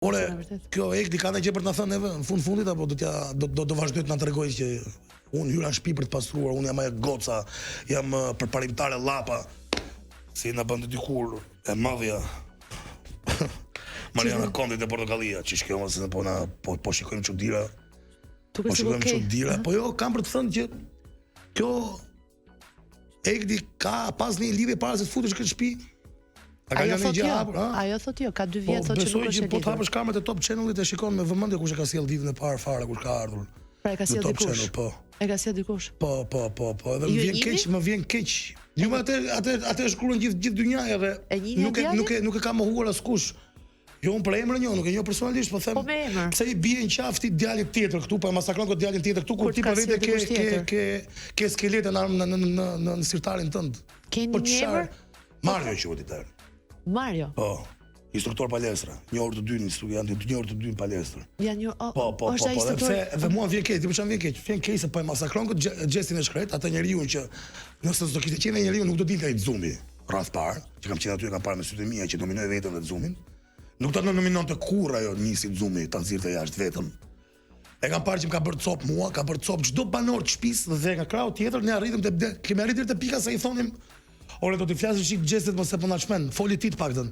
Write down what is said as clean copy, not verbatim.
Ore, kjo Ekdi ka ndonjë gjë për të na thënë neve në fundit apo do vazhdoj të na tregoj që unë hyra në shtëpi për të pastruar, unë jam ajo goca, jam përparimtare llapa. Si na bën dikur e madhja. Mariana Kondit e Portokallia, që shkjo mëse po shikojmë çuditëra. Po shikojmë çuditëra, po jo, kam për të thënë që kjo Ekdi ka pas një lidhje para se të futesh këtë shtëpi. Ajo thot jo, ka 2 vjet thot që nuk është e lidhur. Po të hapësh kamerët e Top Channelit e shikon me vëmendje kush e ka sjell ditën e parë fare kush ka ardhur. Pra e ka sjell dikush. E ka sjell dikush. Po, edhe më vjen keq. Jo më atë shkruan gjithë dynjaja dhe nuk e ka mohuar askush. Jo unë për emrin jo, nuk e njoh personalisht, po them. Pse I bie në qafë djalit tjetër këtu, po e masakron këtë djalin tjetër këtu kur ti po vetë ke skeletën në sirtarin tënd. Keni një emër? Mario quhet I tërë. Mario? Po. Instruktor palestra, një orë të dy janë një orë të dy në palestër. Po, dhe mua vjen keq, ti më vjen keq. Vjen keq se po e masakron këtë gjestin e shkret, atë njeriu që nëse do kishte qenë njeriu nuk do dilte ai Zumi, rreth parë, që kam qenë aty kam parë me sytë e mia që dominoi veten dhe Zumin. Nuk ta nominonte kurrë ajo nisi Zumi, ta nxirrte jashtë vetëm. E kam parë që më ka bërë cop mua, ka bërë cop çdo banor të shtëpisë dhe nga krau tjetër ne arritëm kemi arritur te pika sa I thonim, ore do të flasësh çik gjestet mos e po na çmen, foli ti të paktën.